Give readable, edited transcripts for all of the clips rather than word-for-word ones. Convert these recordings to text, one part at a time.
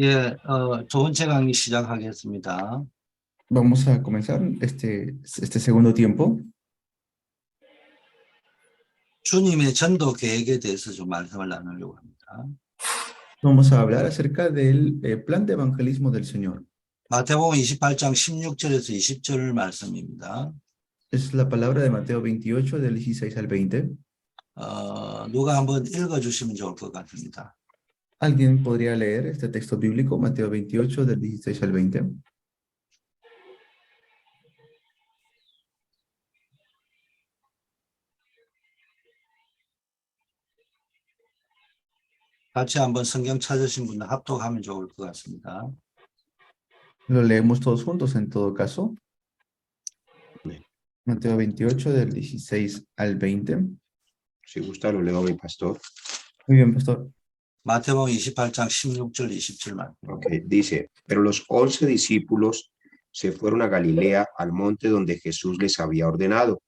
예, 두 번째 강의 시작하겠습니다. Vamos a comenzar este segundo tiempo. 주님의 전도 계획에 대해서 좀 말씀을 나누려고 합니다. Vamos a hablar acerca del plan de evangelismo del Señor. 마태복음 28장 16절에서 20절 말씀입니다. Es la palabra de Mateo 28, del 16 al 20. 누가 한번 읽어주시면 좋을 것 같습니다. ¿Alguien podría leer este texto bíblico, Mateo 28, del 16 al 20? 같이 한번 성경 찾으신 분들 합독하면 좋을 것 같습니다. Lo leemos todos juntos en todo caso. Amén. Mateo 28, del 16 al 20. Si gusta, lo leo mi pastor. Muy bien, pastor. 마태복음 28장 16절 20절 말씀. Okay. Dice, pero los 11 discípulos se fueron a Galilea, al monte donde Jesús les había ordenado.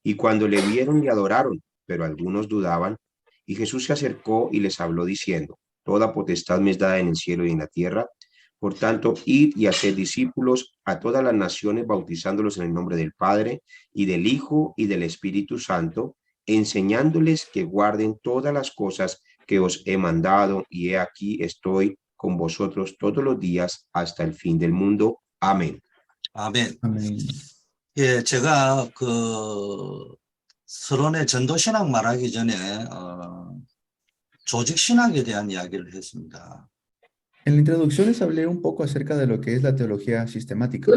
Y cuando le vieron, le adoraron, pero algunos dudaban. Y Jesús se acercó y les habló diciendo, toda potestad me es dada en el cielo y en la tierra. Por tanto, id y haced discípulos a todas las naciones, bautizándolos en el nombre del Padre, y del Hijo, y del Espíritu Santo, enseñándoles que guarden todas las cosas que os he mandado, y he aquí estoy con vosotros todos los días hasta el fin del mundo. Amén. 아멘. Amén. 예, 제가 서론의 전도신학 말하기 전에 조직신학에 대한 이야기를 했습니다. En la introducción les hablé un poco acerca de lo que es la teología sistemática.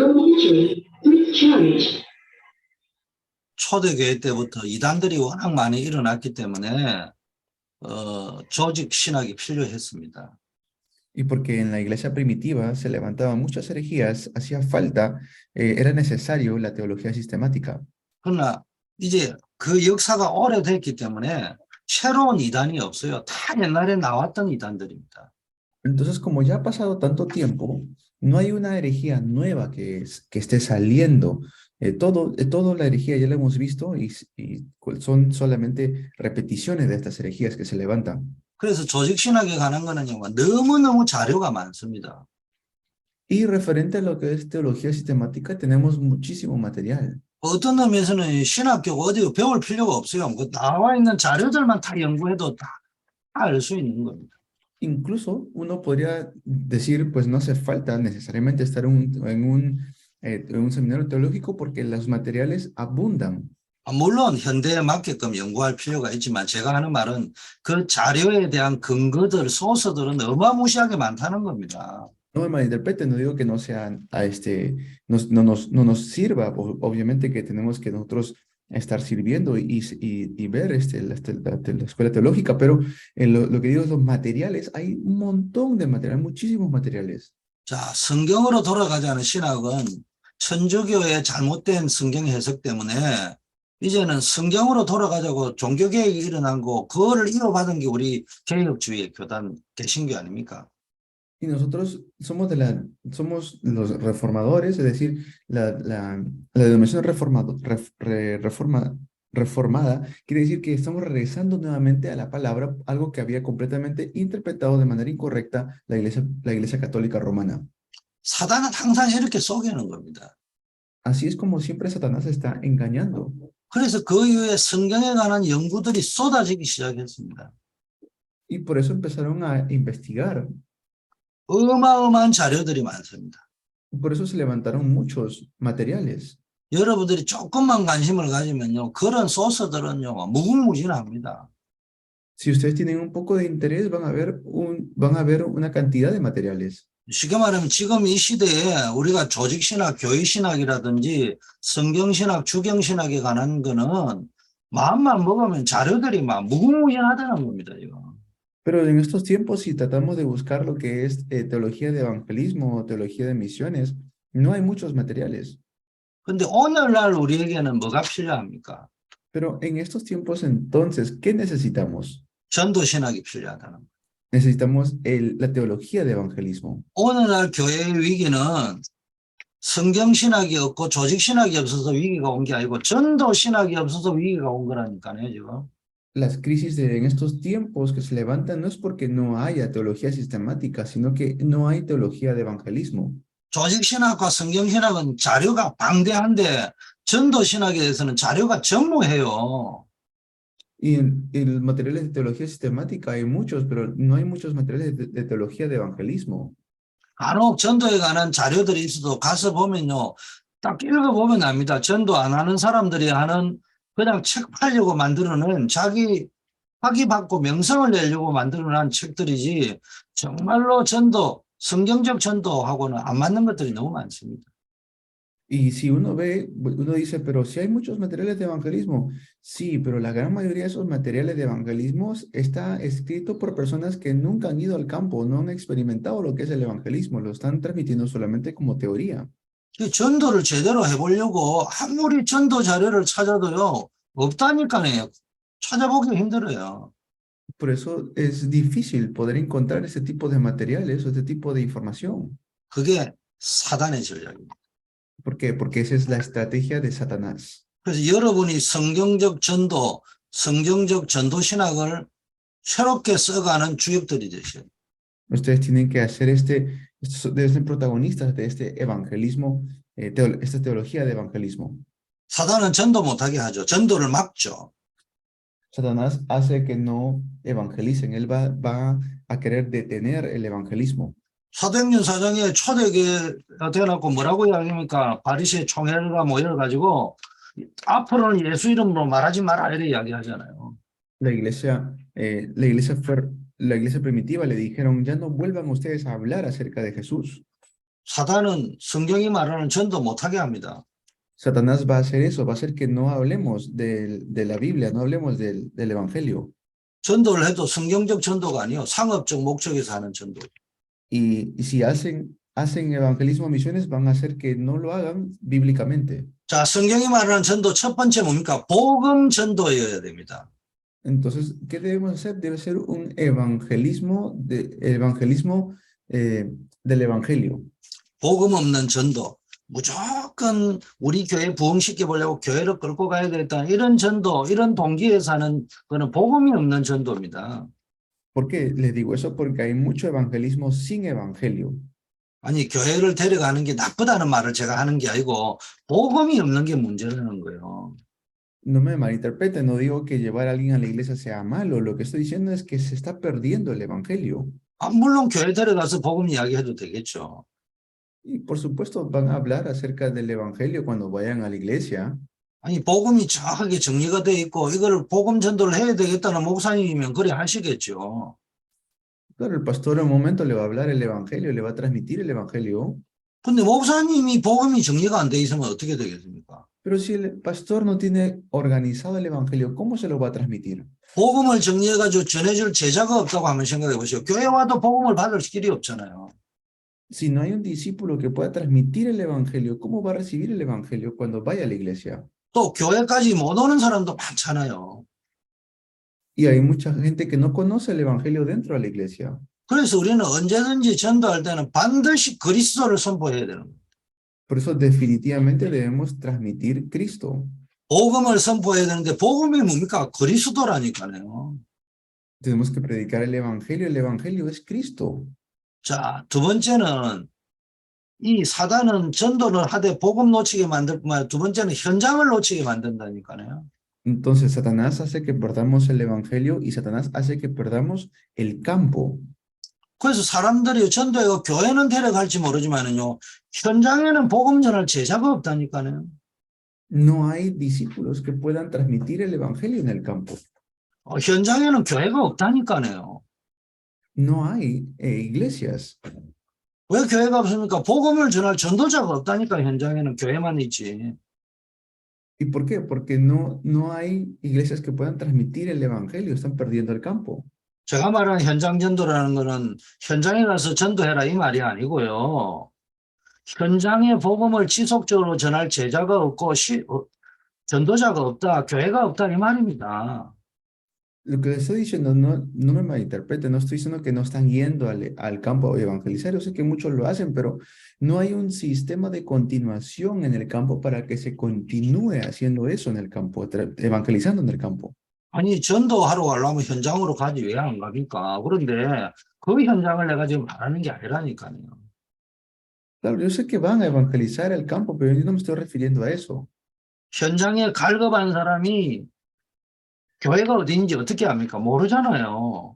초대교회 때부터 이단들이 워낙 많이 일어났기 때문에 조직신학이 필요했습니다. Y porque en la iglesia primitiva se levantaban muchas herejías, hacía falta, era necesario la teología sistemática. 그러나 이제 그 역사가 오래됐기 때문에 새로운 이단이 없어요. 다 옛날에 나왔던 이단들입니다. Entonces, como ya ha pasado tanto tiempo, no hay una herejía nueva que esté saliendo. Todo la herejía ya la hemos visto y son solamente repeticiones de estas herejías que se levantan. 그래서 조직신학에 관한 거는요, 너무너무 자료가 많습니다. Y referente a lo que es teología sistemática, tenemos muchísimo material. 어떤 의미에서는 신학교가 어디 배울 필요가 없어요. 그 나와 있는 자료들만 다 연구해도 다 알 수 있는 겁니다. Incluso uno podría decir, pues no hace falta necesariamente estar en un seminario teológico porque los materiales abundan. 물론 현대에 맞게끔 연구할 필요가 있지만 제가 하는 말은 그 자료에 대한 근거들, 소스들은 어마무시하게 많다는 겁니다. No me malinterpreten, no digo que no sean, no nos sirva, obviamente que tenemos que nosotros estar sirviendo y ver la escuela teológica, pero lo que digo es los materiales, hay un montón de materiales, muchísimos materiales. 자, 성경으로 돌아가자는 신학은 천주교의 잘못된 성경 해석 때문에 이제는 성경으로 돌아가자고 종교개혁이 일어난 거, 그거를 이어받은 게 우리 개혁주의 교단 개신교 아닙니까? Y nosotros somos los reformadores, es decir, la denominación reformada quiere decir que estamos regresando nuevamente a la palabra, algo que había completamente interpretado de manera incorrecta la iglesia católica romana. 사단은 항상 이렇게 속이는 겁니다. Así es como siempre Satanás está engañando. 그래서 그 이후에 성경에 관한 연구들이 쏟아지기 시작했습니다. Y por eso empezaron a investigar. 어마어마한 자료들이 많습니다. Por eso se levantaron muchos materiales. 여러분들이 조금만 관심을 가지면요, 그런 소스들은요, 무궁무진합니다. Si ustedes tienen un poco de interés, van a ver una cantidad de materiales. 쉽게 말하면 지금 이 시대에 우리가 조직신학, 교회신학이라든지 성경신학, 주경신학에 관한 거는 마음만 먹으면 자료들이 막 무궁무진하다는 겁니다, 이거. Pero en estos tiempos, si tratamos de buscar lo que es teología de evangelismo o teología de misiones, no hay muchos materiales. 근데 오늘날 우리에게는 뭐가 필요합니까? Pero en estos tiempos, entonces, ¿qué necesitamos? 전도신학이 필요하다는 거예요. Necesitamos la teología de evangelismo. 오늘날 교회의 위기는 성경신학이 없고 조직신학이 없어서 위기가 온 게 아니고 전도신학이 없어서 위기가 온 거라니까요, 지금. las crisis en estos tiempos que se levantan no es porque no haya teología sistemática, sino que no hay teología de evangelismo. 조직신학과 성경신학은 자료가 방대한데 전도신학에 대해서는 자료가 전무해요. Y en materiales de teología sistemática hay muchos, pero no hay muchos materiales de teología de evangelismo. 간혹 전도에 관한 자료들이 있어도 가서 보면요. 딱 읽어보면 압니다. 전도 안 하는 사람들이 하는 그냥 책 팔려고 만들어낸 자기 학위 받고 명성을 내려고 만들어낸 책들이지 정말로 전도, 성경적 전도하고는 안 맞는 것들이 너무 많습니다. Y si uno ve, uno dice, pero si hay muchos materiales de evangelismo, sí, pero la gran mayoría de esos materiales de evangelismo está escrito por personas que nunca han ido al campo, no han experimentado lo que es el evangelismo, lo están transmitiendo solamente como teoría. 이 전도를 제대로 해보려고 아무리 전도 자료를 찾아도요, 없다니까요. 찾아보기 힘들어요. Por eso es difícil poder encontrar ese tipo de materiales o este tipo de información. 그게 사단의 전략입니다. ¿Por qué? Porque esa es la estrategia de Satanás. 그래서 여러분이 성경적 전도, 성경적 전도 신학을 새롭게 써가는 주역들이 되셔요. Ustedes tienen que hacer deben ser protagonistas de este evangelismo, esta teología de evangelismo. 사단은 전도 못하게 하죠. 전도를 막죠. Satanás hace que no evangelicen. Él va a querer detener el evangelismo. 사도행전 4장에 초대교회가 되어놓고 뭐라고 이야기합니까? 바리새의 총회가 모여가지고 앞으로는 예수 이름으로 말하지 마라 이렇게 이야기하잖아요. La iglesia primitiva le dijeron, ya no vuelvan ustedes a hablar acerca de Jesús. 사단은 성경이 말하는 전도 못하게 합니다. Satanás va a hacer eso, va a hacer que no hablemos de la Biblia, no hablemos del Evangelio. 전도를 해도 성경적 전도가 아니요 상업적 목적에서 하는 전도. Y si hacen evangelismo misiones, van a hacer que no lo hagan bíblicamente. 자, 성경이 말하는 전도 첫 번째 뭡니까? 복음 전도여야 됩니다. Entonces, ¿qué debemos hacer? Debe ser un evangelismo del Evangelio. 복음 없는 전도. 무조건 우리 교회 부흥시켜 보려고 교회를 끌고 가야 되겠다. 이런 전도, 이런 동기에서 하는 그는 복음이 없는 전도입니다. ¿Por qué les digo eso? Porque hay mucho evangelismo sin evangelio. 아니, 교회를 데려가는 게 나쁘다는 말을 제가 하는 게 아니고 복음이 없는 게 문제라는 거예요. No me malinterpreten, no digo que llevar a alguien a la iglesia sea malo. Lo que estoy diciendo es que se está perdiendo el evangelio. 아, 물론 교회 데려가서 복음 이야기해도 되겠죠. Y por supuesto van a hablar acerca del evangelio cuando vayan a la iglesia. 아니, 복음이 정확하게 정리가 돼 있고 이걸 복음 전도를 해야 되겠다는 목사님이면 그래 하시겠죠. Claro, el pastor en un momento le va a hablar el evangelio, le va a transmitir el evangelio. 근데 목사님이 복음이 정리가 안 돼 있으면 어떻게 되겠습니까? Pero si el pastor no tiene organizado el evangelio, ¿cómo se lo va a transmitir? 복음을 정리해가지고 전해줄 제자가 없다고 한번 생각해 보세요. 교회 와도 복음을 받을 길이 없잖아요. Si no hay un discípulo que pueda transmitir el evangelio, ¿cómo va a recibir el evangelio cuando vaya a la iglesia? 또 교회까지 못 오는 사람도 많잖아요. Y hay mucha gente que no conoce el evangelio dentro de la iglesia. 그래서 우리는 언제든지 전도할 때는 반드시 그리스도를 선포해야 되는 거예요. Por eso definitivamente debemos transmitir Cristo. 복음을 선포해야 되는데 복음이 뭡니까? 그리스도라니까요. Tenemos que predicar el evangelio es Cristo. 자, 두 번째는 이 사단은 전도를 하되 복음 놓치게 만들 뿐만 아니라 두 번째는 현장을 놓치게 만든다니까요. Entonces Satanás hace que perdamos el evangelio y Satanás hace que perdamos el campo. 그래서 사람들이 전도에 교회는 데려갈지 모르지만은요, 현장에는 복음 전할 제자가 없다니까요. No hay discípulos que puedan transmitir el evangelio en el campo. 현장에는 교회가 없다니까요. No hay iglesias. 왜 교회가 없습니까? 복음을 전할 전도자가 없다니까 현장에는 교회만 있지. ¿Y por qué? Porque no hay iglesias que puedan transmitir el evangelio, están perdiendo el campo. 제가 말하는 현장 전도라는 거는 현장에 가서 전도해라 이 말이 아니고요. 현장에 복음을 지속적으로 전할 제자가 없고 전도자가 없다, 교회가 없다 이 말입니다. Lo que les estoy diciendo, no me malinterpreten, no estoy diciendo que no están yendo al campo a evangelizar, yo sé que muchos lo hacen, pero no hay un sistema de continuación en el campo para que se continúe haciendo eso en el campo, evangelizando en el campo. 아니, 전도하러 가려면 현장으로 가지 왜 안 갑니까? 그런데 그 현장을 내가 지금 말하는 게 아니라니까요. Claro, yo sé que van a evangelizar el campo, pero yo no me estoy refiriendo a eso. 현장에 갈급한 사람이 교회가 어딘지 어떻게 압니까? 모르잖아요.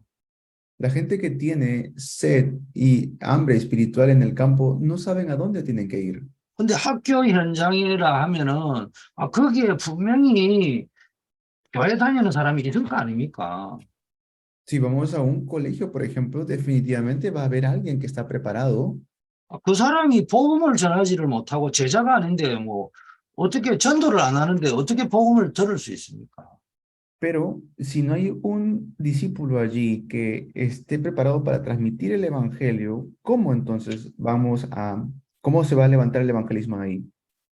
La gente que tiene sed y hambre espiritual en el campo no saben a dónde tienen que ir. 근데 학교 현장이라 하면은, 거기에 분명히 교회 다니는 사람이 있을 거 아닙니까? Si vamos a un colegio, por ejemplo, definitivamente va a haber alguien que está preparado, 그 사람이 복음을 전하지를 못하고 제자가 아닌데, 뭐, 어떻게 전도를 안 하는데 어떻게 복음을 들을 수 있습니까? pero si no hay un discípulo allí que esté preparado para transmitir el evangelio, ¿cómo entonces cómo se va a levantar el evangelismo ahí?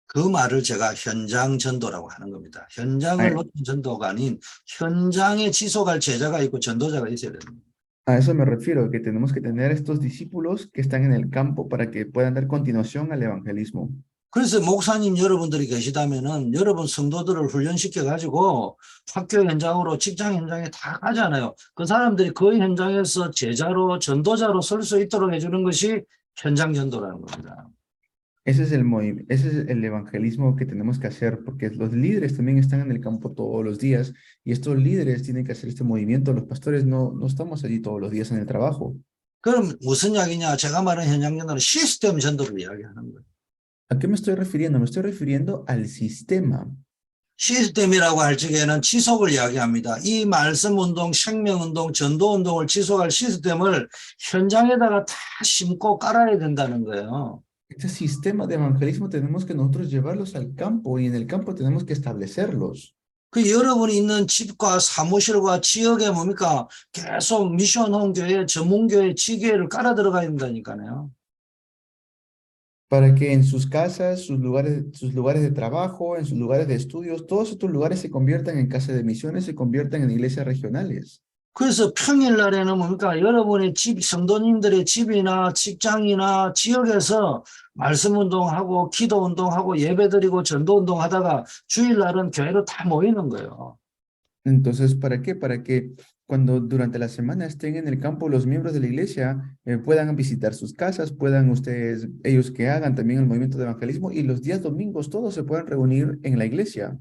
그 말을 제가 현장 전도라고 하는 겁니다. 현장을 네. 놓친 전도가 아닌 현장에 지속할 제자가 있고 전도자가 있어야 됩니다. A eso me refiero, que tenemos que tener estos discípulos que están en el campo para que puedan dar continuación al evangelismo. 그래서 목사님 여러분들이 계시다면은 여러분 성도들을 훈련시켜 가지고 학교 현장으로 직장 현장에 다 가잖아요. 그 사람들이 그 현장에서 제자로 전도자로 설 수 있도록 해주는 것이 현장 전도라는 겁니다. Ese es el evangelismo que tenemos que hacer, porque los líderes también están en el campo todos los días y estos líderes tienen que hacer este movimiento. Los pastores no estamos allí todos los días en el trabajo. 그럼 무슨 이야기냐? 제가 말하는 현장 전도는 시스템 전도를 이야기하는 거예요. ¿A qué me estoy refiriendo? Me estoy refiriendo al sistema. 시스템이라고 할 적에는 지속을 이야기합니다. 이 말씀 운동, 생명 운동, 전도 운동을 지속할 시스템을 현장에다가 다 심고 깔아야 된다는 거예요. Este sistema de evangelismo tenemos que nosotros llevarlos al campo y en el campo tenemos que establecerlos. 그 여러분이 있는 집과 사무실과 지역에 뭡니까? 계속 미션홈 교회, 전문교회, 지교회를 깔아 들어가야 된다니까요. Para que en sus casas, sus lugares de trabajo, en sus lugares de estudios, todos estos lugares se conviertan en casas de misiones, se conviertan en iglesias regionales. 그래서 평일날에는 뭡니까? 여러분의 집, 성도님들의 집이나 직장이나 지역에서 말씀 운동하고 기도 운동하고 예배드리고 전도 운동하다가 주일날은 교회로 다 모이는 거예요. Entonces, ¿para qué? Para que cuando durante la semana estén en el campo los miembros de la iglesia puedan visitar sus casas, puedan ellos que hagan también el movimiento de evangelismo y los días domingos todos se puedan reunir en la iglesia.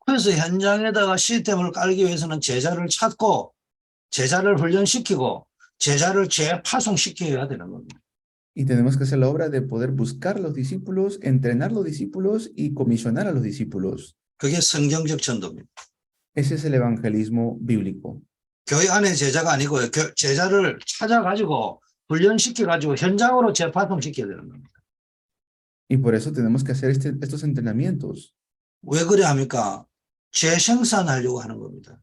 그래서 현장에다가 시스템을 깔기 위해서는 제자를 찾고 제자를 훈련시키고 제자를 재파송시켜야 되는 겁니다. Y tenemos que hacer la obra de poder buscar los discípulos, entrenar los discípulos y comisionar a los discípulos. 그게 성경적 전도입니다. Ese es el evangelismo bíblico. 교회 안에 제자가 아니고 제자를 찾아가지고 훈련시켜가지고 현장으로 재파송시켜야 되는 겁니다. Y por eso tenemos que hacer estos entrenamientos. 왜 그래 합니까? 재생산하려고 하는 겁니다.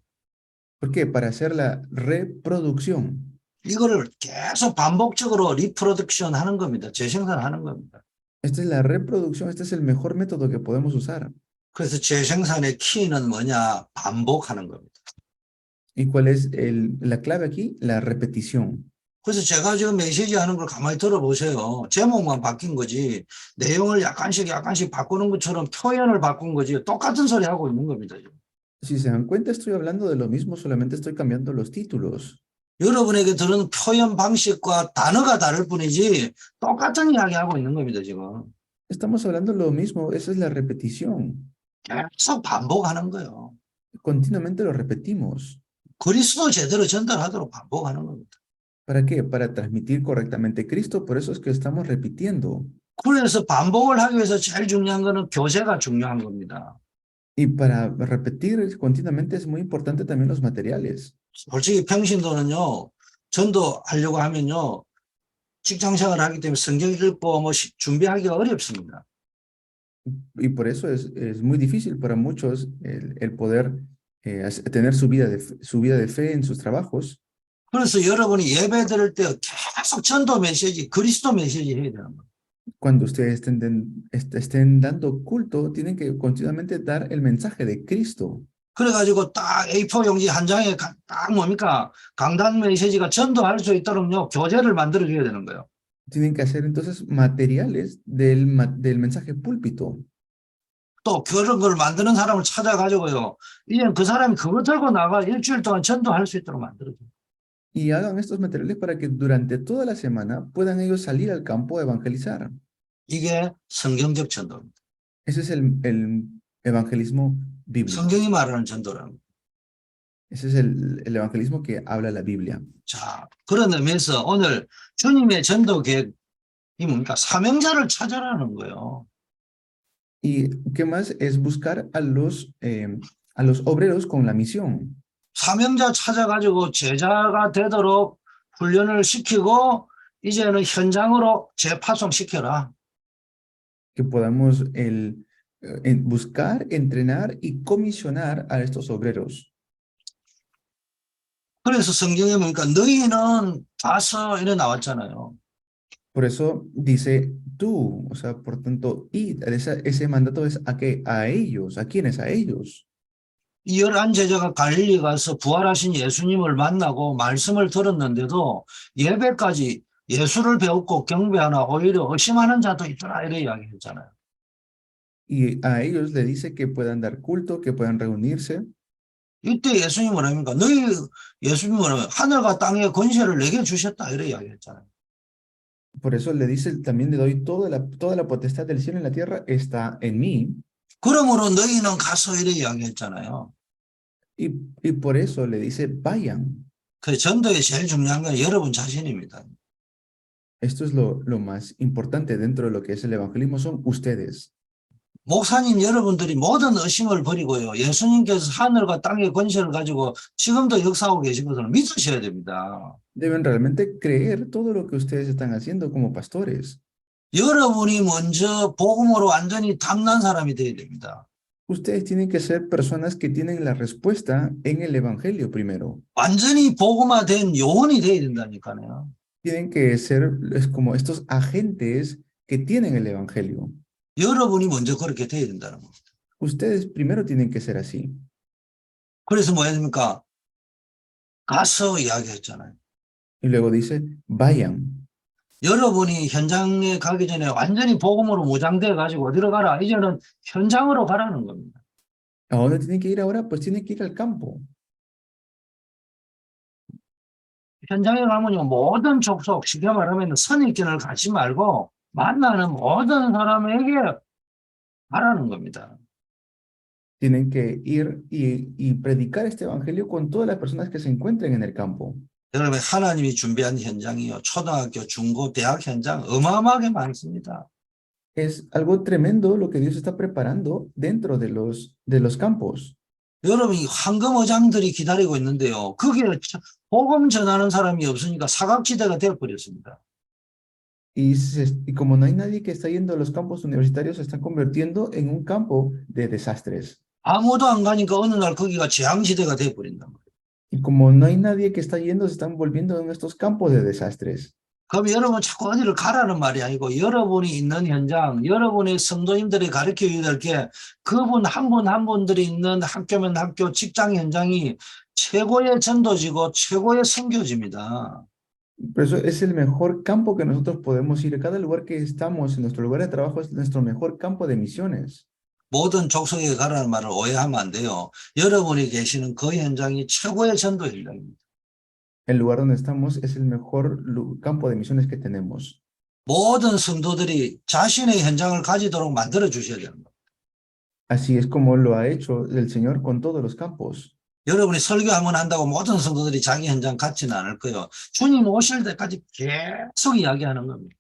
¿Por qué? Para hacer la reproducción. 이거를 계속 반복적으로 리프로덕션 하는 겁니다. 재생산하는 겁니다. Esta es la reproducción, este es el mejor método que podemos usar. 그래서 재생산의 키는 뭐냐? 반복하는 겁니다. ¿Y cuál es la clave aquí? La repetición. 그래서 제가 지금 메시지 하는 걸 가만히 들어보세요. 제목만 바뀐 거지 내용을 약간씩 바꾸는 것처럼 표현을 바꾼 거지 똑같은 소리 하고 있는 겁니다. Si se dan cuenta, estoy hablando de lo mismo, solamente estoy cambiando los títulos. 여러분에게 들은 표현 방식과 단어가 다를 뿐이지 똑같은 이야기하고 있는 겁니다. 지금 Estamos hablando de lo mismo, esa es la repetición. 계속 반복하는 거예요. Continuamente lo repetimos. 그리스도 제대로 전달하도록 반복하는 겁니다. ¿Para qué? Para transmitir correctamente Cristo, por eso es que estamos repitiendo. 그래서 반복을 하기 위해서 제일 중요한 거는 교재가 중요한 겁니다. Y para repetir continuamente es muy importante también los materiales. 솔직히 평신도는요, 전도하려고 하면요, 직장 생활을 하기 때문에 성경 읽고 뭐 준비하기가 어렵습니다. Y por eso es muy difícil para muchos el poder tener su vida de fe en sus trabajos. 그래서 여러분이 예배 드릴 때 계속 전도 메시지, 그리스도 메시지 해야 되는 거예요. Cuando ustedes estén dando culto, tienen que continuamente dar el mensaje de Cristo. 그래가지고 딱 A4 용지 한 장에 딱 뭡니까? 강단 메시지가 전도할 수 있도록요, 교재를 만들어줘야 되는 거예요. Tienen que hacer entonces materiales del mensaje púlpito. 또 그런 걸 만드는 사람을 찾아가지고요. 이제 그 사람이 그거 들고 나가 일주일 동안 전도할 수 있도록 만들어줘. Y hagan estos materiales para que durante toda la semana puedan ellos salir al campo a evangelizar. 이게 성경적 전도입니다. Ese es el evangelismo bíblico. 성경이 말하는 전도랍니다. Ese es el evangelismo que habla la Biblia. 자, 그런 의미에서 오늘 주님의 전도 계획이 뭡니까? 사명자를 찾아라는 거예요. Y qué más es buscar a los obreros con la misión. 사명자 찾아가지고 제자가 되도록 훈련을 시키고 이제는 현장으로 재파송시켜라. Que podamos buscar, entrenar y comisionar a estos obreros. 그래서 성경에 보니까 너희는 가서 이래 나왔잖아요. Por eso dice tú, o sea, por tanto, y ese mandato es a ellos, ¿a quiénes? A ellos. 이 11 제자가 갈릴리 가서 부활하신 예수님을 만나고 말씀을 들었는데도 예배까지 예수를 배웠고 경배하나 오히려 의심하는 자도 있더라 이래 이야기했잖아요. Y a ellos le dice que puedan dar culto, que puedan reunirse. 이때 예수님이 뭐랍니까? 너희 예수님이 뭐라면 하늘과 땅의 권세를 내게 주셨다 이래 이야기했잖아요. Por eso le dice también le doy toda la potestad del cielo y la tierra está en mí. 그러므로 너희는 가서 이래 이야기했잖아요. Y por eso le dice vayan. 그 전도에 제일 중요한 건 여러분 자신입니다. Esto es lo más importante dentro de lo que es el evangelismo, son ustedes. 목사님 여러분들이 모든 의심을 버리고요. 예수님께서 하늘과 땅의 권세를 가지고 지금도 역사하고 계신 것을 믿으셔야 됩니다. Deben realmente creer todo lo que ustedes están haciendo como pastores. 여러분이 먼저 복음으로 완전히 담난 사람이 되어야 됩니다. Ustedes tienen que ser personas que tienen la respuesta en el evangelio primero. 완전히 복음화된 요원이 되어야 된다니까요. Tienen que ser como estos agentes que tienen el evangelio. 여러분이 먼저 그렇게 되어야 된다는 겁니다. Ustedes primero tienen que ser así. 그래서 뭐 해야 됩니까? 가서 이야기했잖아요. Y luego dice, vayan. 여러분이 현장에 가기 전에 완전히 복음으로 무장돼 가지고 어디로 가라? 이제는 현장으로 가라는 겁니다. ¿A dónde tienen que ir ahora? Pues tienen que ir al campo. 현장에 가면요 모든 족속 쉽게 말하면 선입견을 갖지 말고 만나는 모든 사람에게 가라는 겁니다. Tienen que ir y predicar este evangelio con todas las personas que se encuentren en el campo. 여러분 하나님이 준비한 현장이요 초등학교, 중고, 대학 현장 어마어마하게 많습니다. Es algo tremendo lo que Dios está preparando dentro de los campos. 여러분이 황금어장들이 기다리고 있는데요. 그게 복음 전하는 사람이 없으니까 사각지대가 되어버렸습니다. Y como no hay nadie que está yendo a los campos universitarios, se están convirtiendo en un campo de desastres. 아무도 안 가니까 어느 날 거기가 재앙지대가 되어버린단 말이에요. Y como no hay nadie que está yendo, se están volviendo en estos campos de desastres. 그럼 여러분 자꾸 어디를 가라는 말이 아니고 여러분이 있는 현장, 여러분의 성도님들이 가르쳐야 될 게 그분 한 분 한 분들이 있는 학교면 학교, 직장 현장이 최고의 전도지고 최고의 선교지입니다. Por eso es el mejor campo que nosotros podemos ir. Cada lugar que estamos, en nuestro lugar de trabajo, es nuestro mejor campo de misiones. 모든 족속에 가라는 말을 오해하면 안 돼요. 여러분이 계시는 그 현장이 최고의 전도 현장입니다. El lugar donde estamos es el mejor campo de misiones que tenemos. 모든 성도들이 자신의 현장을 가지도록 만들어 주셔야 되는 거예요. Así es como lo ha hecho el Señor con todos los campos. 여러분이 설교 한번 한다고 모든 성도들이 자기 현장 갖지는 않을 거예요. 주님 오실 때까지 계속 이야기하는 겁니다.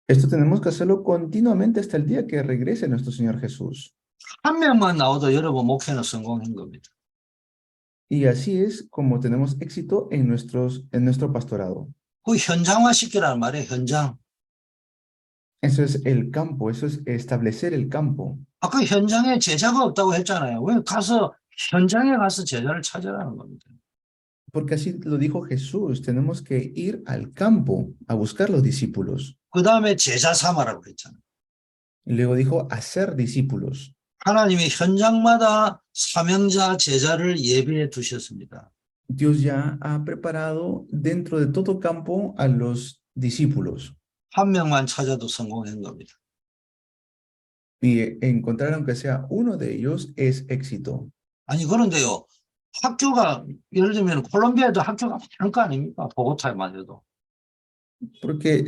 Esto tenemos que hacerlo continuamente hasta el día que regrese nuestro Señor Jesús. 한 명만 나와도 여러분 목회는 성공한 겁니다. Y así es como tenemos éxito en nuestro pastorado. 그 현장화시키라는 말이에요. 현장. Eso es el campo, eso es establecer el campo. 아까 현장에 제자가 없다고 했잖아요. 왜 가서 현장에 가서 제자를 찾으라는 겁니다. Porque así lo dijo Jesús, tenemos que ir al campo a buscar los discípulos. 그 다음에 제자 삼아라고 했잖아요. Y luego dijo hacer discípulos. 하나님이 현장마다 사명자 제자를 예비해 두셨습니다. Dios ya ha preparado dentro de todo campo a los discípulos. 한 명만 찾아도 성공한 겁니다. Y encontrar aunque sea uno de ellos es éxito. 아니, 그런데요. 학교가, 예를 들면 콜롬비아에도 학교가 많을 거 아닙니까? 보고타만 해도. Porque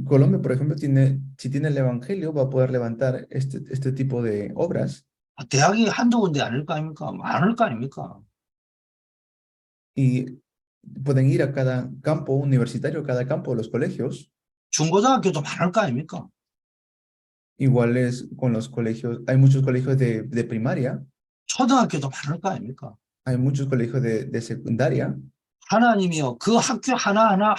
Colombia, por ejemplo, si tiene el Evangelio, va a poder levantar este tipo de obras 대학이 한두 군데 아닐 거 아닙니까? 많을 거 아닙니까? y pueden ir a cada campo universitario, a cada campo de los colegios. 중고등학교도 많을 거 아닙니까? Igual es con los colegios, hay muchos colegios de primaria, 초등학교도 많을 거 아닙니까? hay muchos colegios de secundaria. 하나님이요. 그 학교 하나하나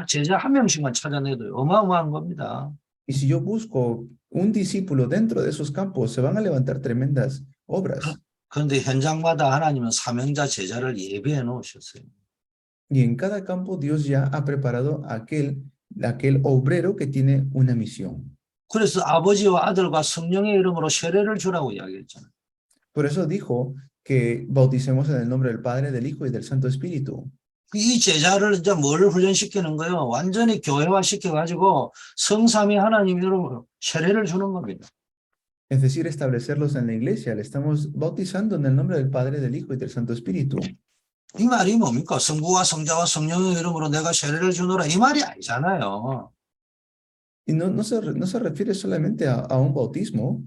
제자 한 명씩만 찾아내도 어마어마한 겁니다. Y si yo busco un discípulo dentro de esos campos, se van a levantar tremendas obras. 그런데 현장마다 하나님은 사명자 제자를 예비해 놓으셨어요. Y en cada campo Dios ya ha preparado aquel obrero que tiene una misión. 그래서 아버지와 아들과 성령의 이름으로 세례를 주라고 이야기했잖아요. Por eso dijo que bauticemos en el nombre del Padre, del Hijo y del Santo Espíritu. 이 제자를 이제 뭘 훈련시키는 거예요? 완전히 교회화 시켜가지고 성삼위 하나님 이름으로 세례를 주는 겁니다. Es decir, establecerlos en la iglesia. Le estamos bautizando en el nombre del Padre, del Hijo y del Santo Espíritu. 이 말이 뭡니까? 성부와 성자와 성령의 이름으로 내가 세례를 주노라 이 말이 아니잖아요. Y no se refiere solamente a un bautismo,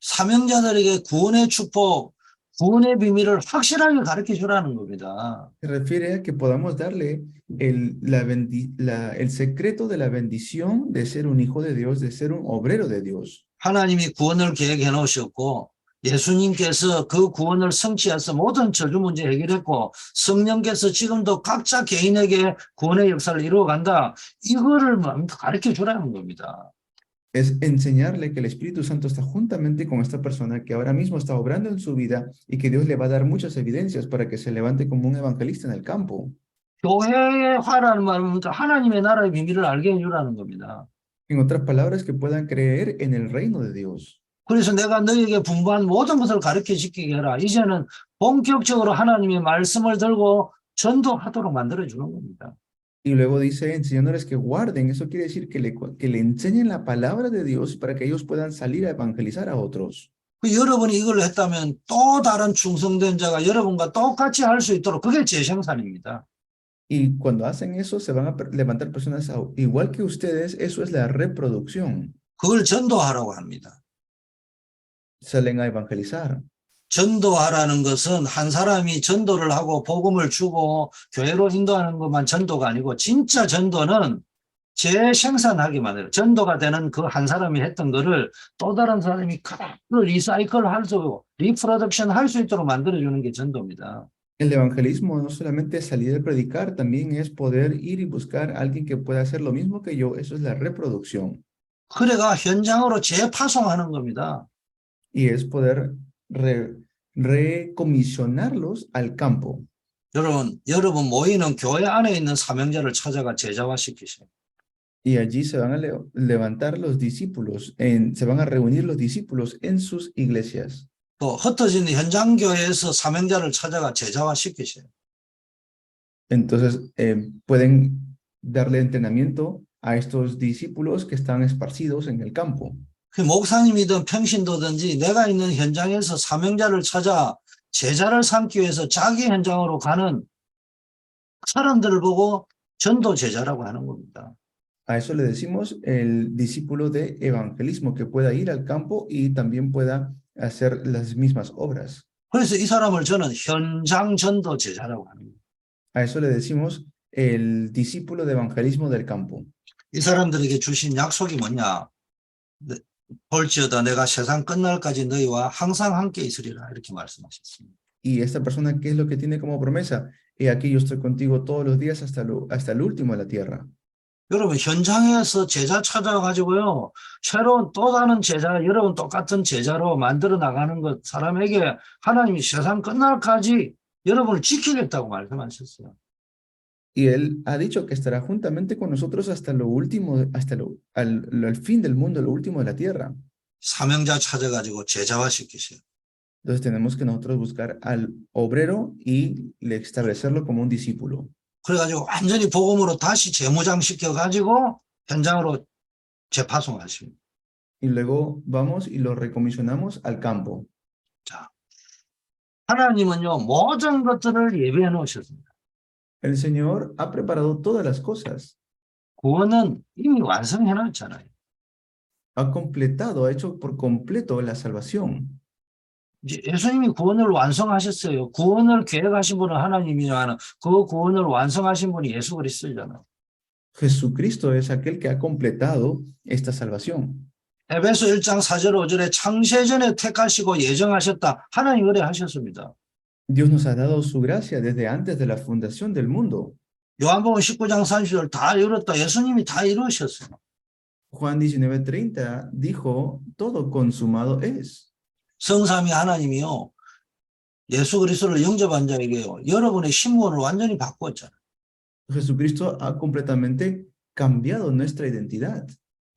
사명자들에게 구원의 축복, 구원의 비밀을 확실하게 가르쳐 주라는 겁니다. se refiere a que podamos darle el secreto de la bendición de ser un hijo de Dios, de ser un obrero de Dios. 하나님이 구원을 계획해 놓으셨고 예수님께서 그 구원을 성취해서 모든 저주 문제 해결했고 성령께서 지금도 각자 개인에게 구원의 역사를 이루어간다. 이거를 가르쳐 주라는 겁니다. Es enseñarle que el Espíritu Santo está juntamente con esta persona que ahora mismo está obrando en su vida y que Dios le va a dar muchas evidencias para que se levante como un evangelista en el campo. 교회의 화라는 말은 하나님의 나라의 비밀을 알게 해주라는 겁니다. En otras palabras, que puedan creer en el reino de Dios. 그래서 내가 너에게 분부한 모든 것을 가르쳐 지키게 해라. 이제는 본격적으로 하나님의 말씀을 들고 전도하도록 만들어주는 겁니다. Y luego dice, enseñándoles que guarden. Eso quiere decir que le enseñen la palabra de Dios para que ellos puedan salir a evangelizar a otros. 여러분이 이걸 했다면 또 다른 충성된 자가 여러분과 똑같이 할 수 있도록 그게 재생산입니다. Y cuando hacen eso, se van a levantar personas igual que ustedes. Eso es la reproducción. 그걸 전도하라고 합니다. Salen a evangelizar. 전도하라는 것은 한 사람이 전도를 하고 복음을 주고 교회로 인도하는 것만 전도가 아니고 진짜 전도는 재생산하게 만들어요. 전도가 되는 그 한 사람이 했던 거를 또 다른 사람이 그대로 리사이클 할 수 있고 리프로덕션 할 수 있도록 만들어주는 게 전도입니다. El evangelismo no solamente es salir a predicar, también es poder ir y buscar a alguien que pueda hacer lo mismo que yo. Eso es la reproducción. 그래가 현장으로 재파송하는 겁니다. Y es poder recomisionarlos al campo. 여러분 모이는 교회 안에 있는 사명자를 찾아가 제자화시키세요. Y allí se van a levantar los discípulos, se van a reunir los discípulos en sus iglesias. 또 흩어진 현장교회에서 사명자를 찾아가 제자화시키세요. Entonces pueden darle entrenamiento a estos discípulos que están esparcidos en el campo. 그 목사님이든 평신도든지 내가 있는 현장에서 사명자를 찾아 제자를 삼기 위해서 자기 현장으로 가는 사람들을 보고 전도 제자라고 하는 겁니다. A eso le decimos el discípulo de evangelismo, que pueda ir al campo y también pueda hacer las mismas obras. 그래서 이 사람을 저는 현장 전도 제자라고 합니다. A eso le decimos el discípulo de evangelismo del campo. 이 사람들에게 주신 약속이 뭐냐? 볼지어다 내가 세상 끝날까지 너희와 항상 함께 있으리라 이렇게 말씀하셨습니다. Y esta persona, ¿qué es lo que tiene como promesa? He aquí yo estoy contigo todos los días hasta el último de la tierra. 여러분 현장에서 제자 찾아가지고요. 새로운 또 다른 제자, 여러분 똑같은 제자로 만들어 나가는 것 사람에게 하나님이 세상 끝날까지 여러분을 지키겠다고 말씀하셨어요. Y él ha dicho que estará juntamente con nosotros hasta lo último, hasta al fin del mundo, lo último de la tierra. 사명자 찾아가지고 제자화시키세요. Entonces tenemos que nosotros buscar al obrero y establecerlo como un discípulo. 그래가지고 완전히 복음으로 다시 재무장시켜가지고 현장으로 재파송하십니다. y luego vamos y lo recomisionamos al campo. 자, 하나님은요, 모든 것들을 예비해 놓으셨습니다. El Señor ha preparado todas las cosas, 구원은 이미 완성해 놨잖아요. ha completado, ha hecho por completo la salvación. 이제 예수님이 구원을 완성하셨어요. 구원을 계획하신 분은 하나님이지만 그 구원을 완성하신 분이 예수 그리스도잖아요. Jesucristo es aquel que ha completado esta salvación. 에베소 1장 4절 5절에 창세전에 택하시고 예정하셨다. 하나님 그래 하셨습니다. Dios nos ha dado su gracia desde antes de la fundación del mundo. 요한복음 19장 30절 다 이뤘다. 예수님이 다 이루셨어요. Juan 19:30 dijo, todo consumado es. 성삼위 하나님이요. 예수 그리스도를 영접한 자에게요. 여러분의 신분을 완전히 바꿨잖아요. Jesucristo ha completamente cambiado nuestra identidad.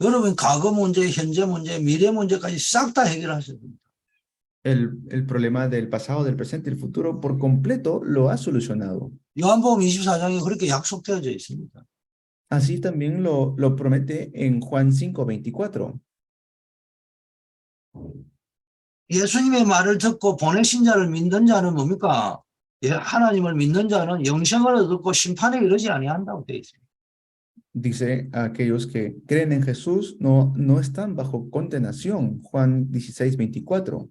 여러분 과거 문제, 현재 문제, 미래 문제까지 싹 다 해결하셨습니다. El problema del pasado, del presente y el futuro por completo lo ha solucionado. 요한복음 24장에 그렇게 약속되어져 있습니다. Así también lo promete en Juan 5:24. 예수님의 말을 듣고 보내신 자를 믿는 자는 뭡니까? 예, 하나님을 믿는 자는 영생을 얻고 심판에 이르지 아니한다고 되어 있습니다. Dice a aquellos que creen en Jesús no están bajo condenación. Juan 16:24.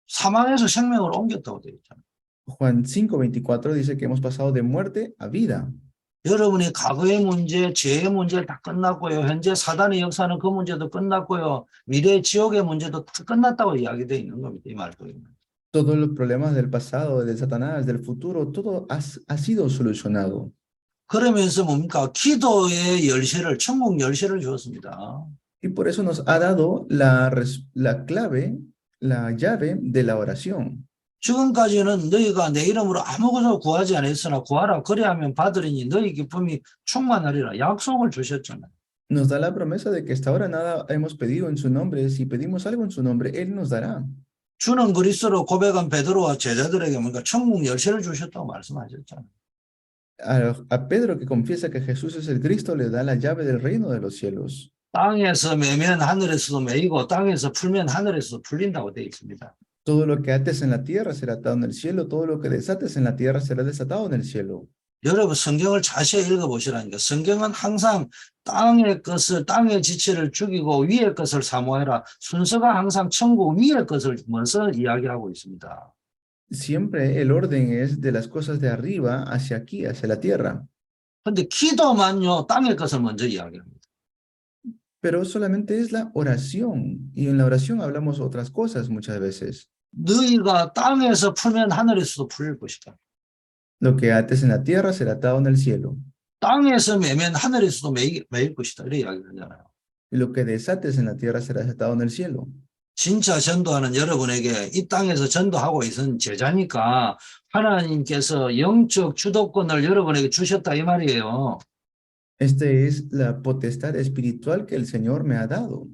사망에서 생명으로 옮겼다고 되어 있잖아요. Juan 5:24 dice que hemos pasado de muerte a vida. 여러분의 과거의 문제, 죄의 문제 다 끝났고요. 현재 사단의 역사는 그 문제도 끝났고요. 미래의 지옥의 문제도 다 끝났다고 이야기되어 있는 겁니다. 이 말도. Todos los problemas del pasado, de Satanás, del futuro, todo ha sido solucionado. 그러면서 뭡니까? 기도의 열쇠를, 천국 열쇠를 주었습니다. Y por eso nos ha dado la clave, la llave de la oración. 지금까지는 너희가 내 이름으로 아무것도 구하지 않았으나 구하라 그리하면 받으리니 너희 기쁨이 충만하리라 약속을 주셨잖아요. Nos da la promesa de que hasta ahora nada hemos pedido en su nombre. Si pedimos algo en su nombre, Él nos dará. 주는 그리스도로 고백한 베드로와 제자들에게 뭔가 천국 열쇠를 주셨다고 말씀하셨잖아요. A Pedro que confiesa que Jesús es el Cristo le da la llave del reino de los cielos. 땅에서 매면 하늘에서도 매이고 땅에서 풀면 하늘에서도 풀린다고 되어 있습니다. Todo lo que ates en la tierra será atado en el cielo. Todo lo que desates en la tierra será desatado en el cielo. 여러분 성경을 자세히 읽어보시라니까. 성경은 항상 땅의 것을, 땅의 지체를 죽이고 위의 것을 사모해라. 순서가 항상 천국 위의 것을 먼저 이야기하고 있습니다. Siempre el orden es de las cosas de arriba hacia aquí, hacia la tierra. 그런데 기도만요 땅의 것을 먼저 이야기합니다. Pero solamente es la oración. Y en la oración hablamos otras cosas muchas veces. 너희가 땅에서 풀면 하늘에서도 풀릴 것이다. Lo que ates en la tierra será atado en el cielo. 땅에서 매면 하늘에서도 매일 것이다. 이렇게 이야기하잖아요. Y lo que desates en la tierra será desatado en el cielo. 진짜 전도하는 여러분에게 이 땅에서 전도하고 있는 제자니까 하나님께서 영적 주도권을 여러분에게 주셨다 이 말이에요. Esta es la potestad espiritual que el Señor me ha dado.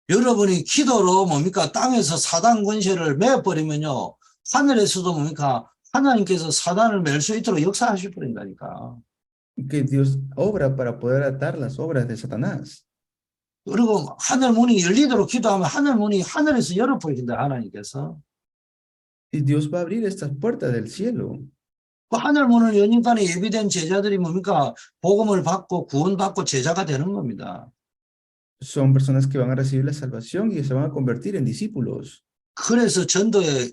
여러분이 기도로 뭡니까? 땅에서 사단 권세를 매어버리면요. 하늘에서도 뭡니까? 하나님께서 사단을 맬 수 있도록 역사하실 분이니까. Que Dios obra para poder atar las obras de Satanás. 그리고 하늘 문이 열리도록 기도하면 하늘 문이 하늘에서 열어버린다 하나님께서. Y Dios va a abrir estas puertas del cielo. 그 하늘 문을 여니까 예비된 제자들이 뭡니까? 복음을 받고 구원받고 제자가 되는 겁니다. Son personas que van a recibir la salvación y se van a convertir en discípulos. 그래서 전도에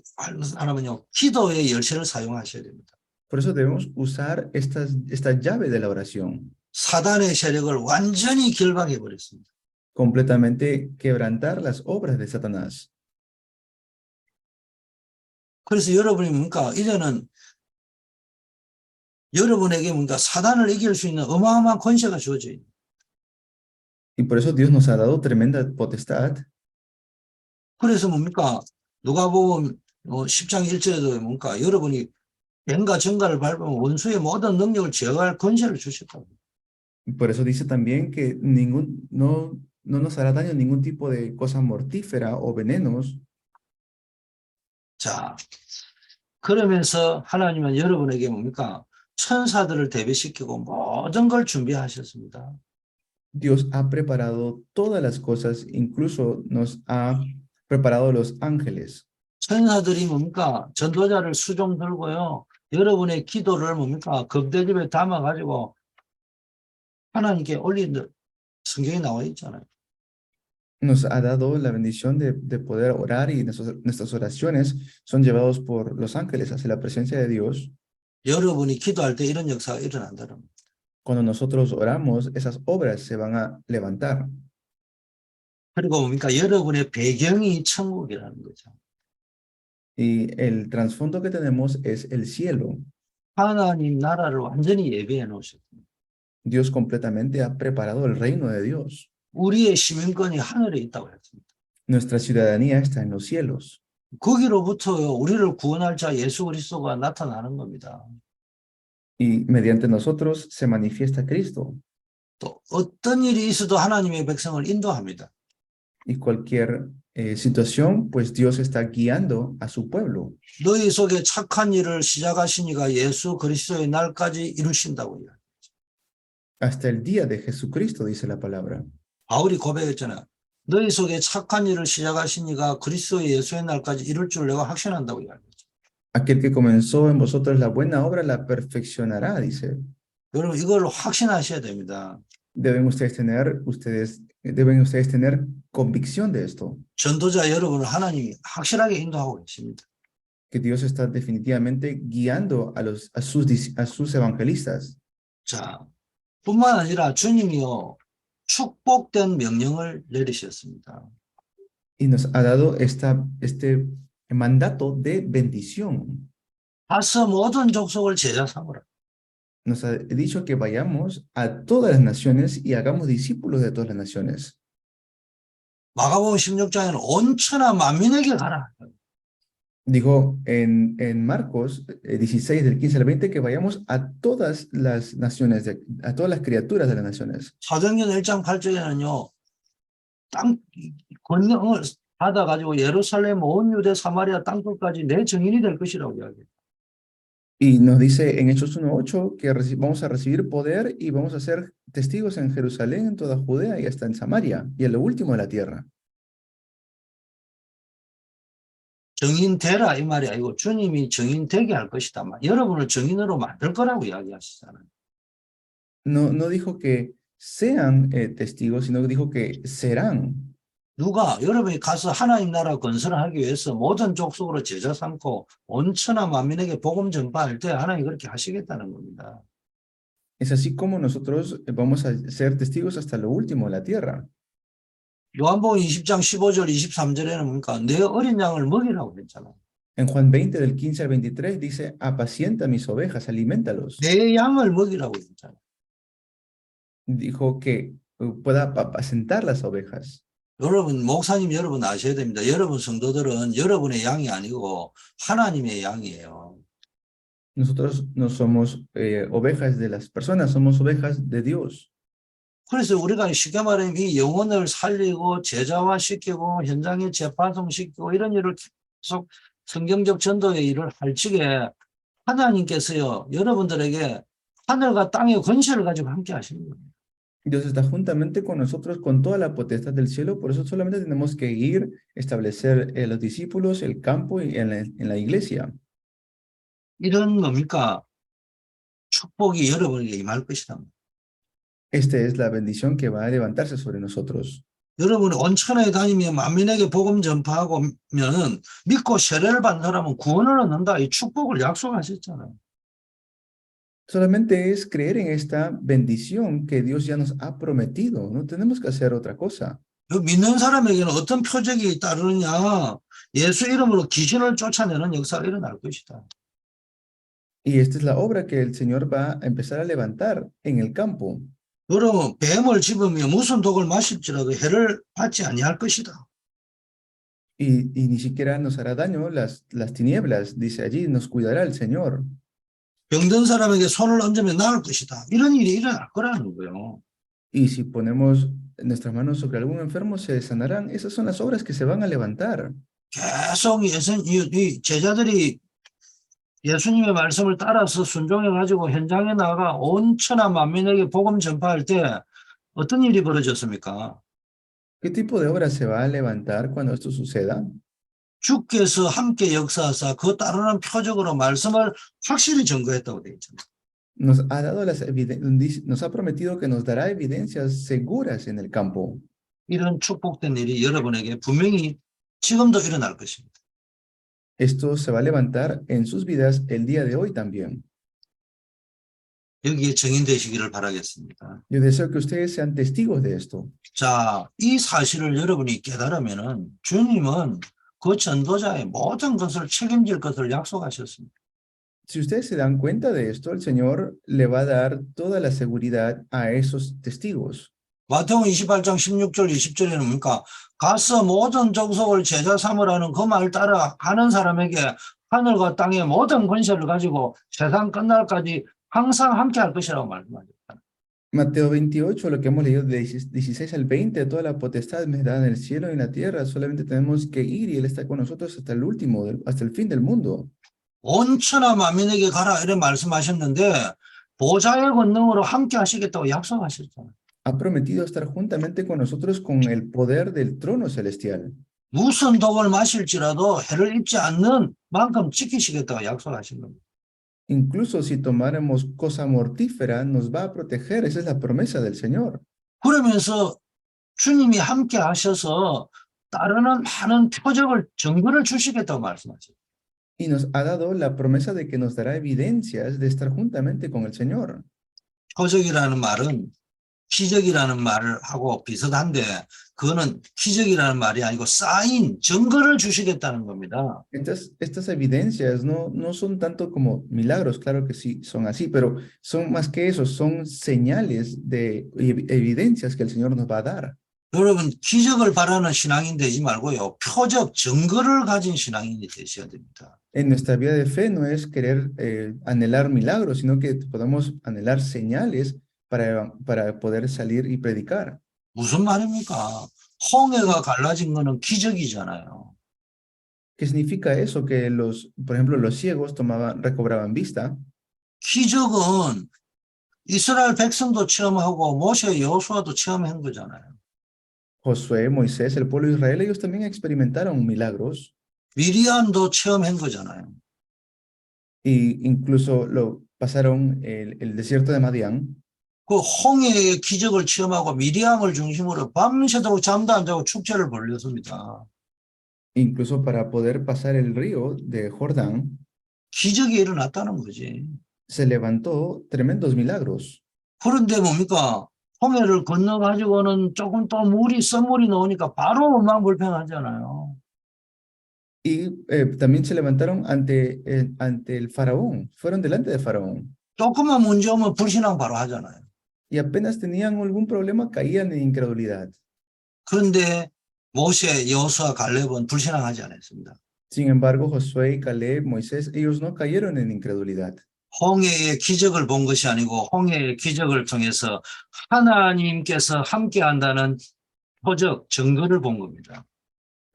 하나면요 기도의 열쇠를 사용하셔야 됩니다. Por eso debemos usar esta llave de la oración. 사단의 세력을 완전히 결박해 버렸습니다. Completamente quebrantar las obras de Satanás. 그래서 여러분이 뭡니까? 이제는 여러분에게 뭔가 사단을 이길 수 있는 어마어마한 권세가 주어져 있는. Y por eso Dios nos ha dado tremenda potestad. 그래서 뭡니까? 누가복음 10장 1절에도 뭡니까? 여러분이 뱀과 정갈을 밟으면 원수의 모든 능력을 제어할 권세를 주셨다고. Por eso dice también que no nos hará daño ningún tipo de cosa mortífera o venenos. 자, 그러면서 하나님은 여러분에게 뭡니까? 천사들을 대비시키고 모든 걸 준비하셨습니다. Dios ha preparado todas las cosas, incluso nos ha preparado los ángeles. 천사들이 뭡니까? 전도자를 수종 들고요. 여러분의 기도를 뭡니까? 극대집에 담아가지고 하나님께 올린 성경에 나와 있잖아요. Nos ha dado la bendición de poder orar y nuestras oraciones son llevados por los ángeles hacia la presencia de Dios. 여러분이 기도할 때 이런 역사가 일어난다는 겁니다. Cuando nosotros oramos, esas obras se van a levantar. 그리고 뭡니까? 여러분의 배경이 천국이라는 거죠. Y el trasfondo que tenemos es el cielo. 하나님 나라를 완전히 예비해 놓으셨습니다. Dios completamente ha preparado el reino de Dios. 우리의 시민권이 하늘에 있다고 했습니다. Nuestra ciudadanía está en los cielos. 거기로부터요, 우리를 구원할 자 예수 그리스도가 나타나는 겁니다. Y mediante nosotros se manifiesta Cristo. 또 어떤 일이 있어도 하나님의 백성을 인도합니다. Y cualquier situación, pues Dios está guiando a su pueblo. 너희 속에 착한 일을 시작하시니가 예수 그리스도의 날까지 이루신다고요. Hasta el día de Jesucristo, dice la palabra. 바울이 고백했잖아요. 너희 속에 착한 일을 시작하시니가 그리스도의 예수의 날까지 이룰 줄 내가 확신한다고 이야기했죠. Aquel que comenzó en vosotros la buena obra la perfeccionará, dice. 여러분 이걸 확신하셔야 됩니다. Deben ustedes tener convicción de esto, 전도자 여러분을 하나님이 확실하게 인도하고 계십니다. que Dios está definitivamente guiando a sus evangelistas. 자, 뿐만 아니라 주님이요 축복된 명령을 내리셨습니다. Y nos ha dado este mandato de bendición. 가서 모든 족속을 제자 삼으라. Nos ha dicho que vayamos a todas las naciones y hagamos discípulos de todas las naciones. 마가복음 16장에는 온 천하 만민에게 가라. Dijo en Marcos 16, del 15 al 20, que vayamos a todas las naciones, a todas las criaturas de las naciones. 사도행전 1장 8절에는요. 땅 권능을 받아가지고 예루살렘 온 유대 사마리아 땅끝까지 내 증인이 될 것이라고 이야기해요. Y nos dice en Hechos 1:8 que vamos a recibir poder y vamos a ser testigos en Jerusalén, en toda Judea y hasta en Samaria, y en lo último de la tierra. 증인 되라 이 말이 아니고 주님이 증인 되게 할 것이다. 여러분을 증인으로 만들 거라고 이야기하시잖아요. No dijo que sean testigos, sino que dijo que serán. 누가 여러분이 가서 하나님 나라 건설을 하기 위해서 모든 족속으로 제자 삼고 온 천하 만민에게 복음 전파할 때 하나님이 그렇게 하시겠다는 겁니다. Es así como nosotros vamos a ser testigos hasta lo último de la tierra. 요한복음 20장 15절 23절에는 뭡니까? 내 어린 양을 먹이라고 했잖아요. En Juan 20, del 15 al 23, dice, apacienta mis ovejas, alimentalos. 내 양을 먹이라고 했잖아요. Dijo que pueda apacentar las ovejas. 여러분, 목사님 여러분 아셔야 됩니다. 여러분 성도들은 여러분의 양이 아니고 하나님의 양이에요. Nosotros no somos ovejas de las personas, somos ovejas de Dios. 그래서 우리가 쉽게 말하면 이 영혼을 살리고 제자화시키고 현장에 재파송시키고 이런 일을 계속 성경적 전도의 일을 할 적에 하나님께서요 여러분들에게 하늘과 땅의 권세를 가지고 함께 하시는 거예요. Dios está juntamente con nosotros con toda la potestad del cielo, por eso solamente tenemos que ir, establecer los discípulos, el campo y en la iglesia. 이런 뭡니까? 축복이 여러분에게 임할 것이다. Esta es la bendición que va a levantarse sobre nosotros. 여러분이 온 천하에 다니며 만민에게 복음 전파하고면은 믿고 세례를 받는 사람은 구원을 얻는다. 이 축복을 약속하셨잖아요. Solamente es creer en esta bendición que Dios ya nos ha prometido. No tenemos que hacer otra cosa. 믿는 사람에게는 어떤 표적이 따르느냐? 예수 이름으로 귀신을 쫓아내는 역사가 일어날 것이다. Y esta es la obra que el Señor va a empezar a levantar en el campo. 여러분 뱀을 집으며 무슨 독을 마실지라도 해를 받지 아니할 것이다. Y ni siquiera nos hará daño las tinieblas. Dice allí, nos cuidará el Señor. 병든 사람에게 손을 얹으면 나을 것이다. 이런 일이 일어날 거라는 거예요. Y si ponemos nuestras manos sobre algún enfermo, se sanarán. Esas son las obras que se van a levantar. 계속 이 제자들이 예수님의 말씀을 따라서 순종해가지고 현장에 나가 온 천하 만민에게 복음 전파할 때 어떤 일이 벌어졌습니까? ¿Qué tipo de obra se va a levantar cuando esto suceda? 주께서 함께 역사하사 그 따르는 표적으로 말씀을 확실히 증거했다고 되어 있잖아요. Nos ha dado nos ha prometido que nos dará evidencias seguras en el campo. 이런 축복된 일이 여러분에게 분명히 지금도 일어날 것입니다. Esto se va a levantar en sus vidas el día de hoy también. 여기에 증인되시기를 바라겠습니다. Yo deseo que ustedes sean testigos de esto. 자, 이 사실을 여러분이 깨달으면은 주님은 그 전도자의 모든 것을 책임질 것을 약속하셨습니다. Si ustedes se dan cuenta de esto, el Señor le va a dar toda la seguridad a esos testigos. 마태복음 28장 16절 20절에는 뭡니까? 가서 모든 족속을 제자 삼으라는 그 말 따라 가는 사람에게 하늘과 땅의 모든 권세를 가지고 세상 끝날까지 항상 함께 할 것이라고 말씀하셨다. Mateo 28, lo que hemos leído de 16 al 20, toda la potestad me da en el cielo y en la tierra, solamente tenemos que ir y Él está con nosotros hasta el último, hasta el fin del mundo. 온 천하 만민에게 가라 이런 말씀하셨는데 보좌의 권능으로 함께 하시겠다고 약속하셨잖아요. Ha prometido estar juntamente con nosotros con el poder del trono celestial. 무슨 독을 마실지라도 해를 입지 않는 만큼 지키시겠다고 약속하신 겁니다. Incluso si tomáramos cosa mortífera, nos va a proteger. Esa es la promesa del Señor. 그러면서 주님이 함께 하셔서 따르는 많은 표적을 증거를 주시겠다고 말씀하셨어요. Y nos ha dado la promesa de que nos dará evidencias de estar juntamente con el Señor. 표적이라는 말은 기적이라는 말을 하고 비슷한데 그거는 기적이라는 말이 아니고 사인, 증거를 주시겠다는 겁니다. Estas evidencias no son tanto como milagros, claro que sí, son así, pero son más que eso, son señales de evidencias que el Señor nos va a dar. 여러분 기적을 바라는 신앙인 되지 말고요. 표적, 증거를 가진 신앙인이 되셔야 됩니다. En nuestra vida de fe no es querer anhelar milagros, sino que podemos anhelar señales para poder salir y predicar. 무슨 말입니까? 홍해가 갈라진 거는 기적이잖아요. ¿Qué significa eso? Que por ejemplo, los ciegos recobraban vista. 기적은 이스라엘 백성도 체험하고 모세, 여호수아도 체험한 거잖아요. Josué, Moisés, el pueblo de Israel, ellos también experimentaron milagros. 미리암도 체험한 거잖아요. Y incluso lo pasaron el desierto de Madián. 그 홍해의 기적을 체험하고 미리암을 중심으로 밤새도록 잠도 안 자고 축제를 벌였습니다. Incluso para poder pasar el río de Jordán, 기적이 일어났다는 거지. se levantó tremendos milagros. 그런데 뭡니까? 홍해를 건너가지고는 조금 또 썰물이 나오니까 바로 원망불평하잖아요. Y también se levantaron ante el faraón, fueron delante de faraón. 조금만 문제 오면 불신앙 바로 하잖아요. Y apenas tenían algún problema, caían en incredulidad. 그런데 모세, 여호수아, 갈렙은 불신앙하지 않았습니다. Sin embargo, Josué, Caleb, Moisés, ellos no cayeron en incredulidad. 홍해의 기적을 본 것이 아니고 홍해의 기적을 통해서 하나님께서 함께한다는 표적, 증거를 본 겁니다.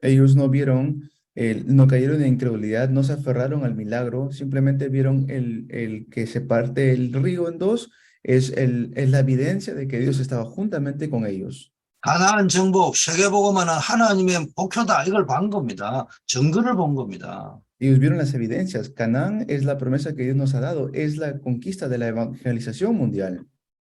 Ellos no cayeron en incredulidad, no se aferraron al milagro, simplemente vieron el que se parte el río en dos, es la evidencia de que Dios estaba juntamente con ellos. 가나안 정복, 세계복음화는 하나님의 목표다. 이걸 본 겁니다. 증거를 본 겁니다. Ellos vieron las evidencias. Canaán es la promesa que Dios nos ha dado, es la conquista de la evangelización mundial.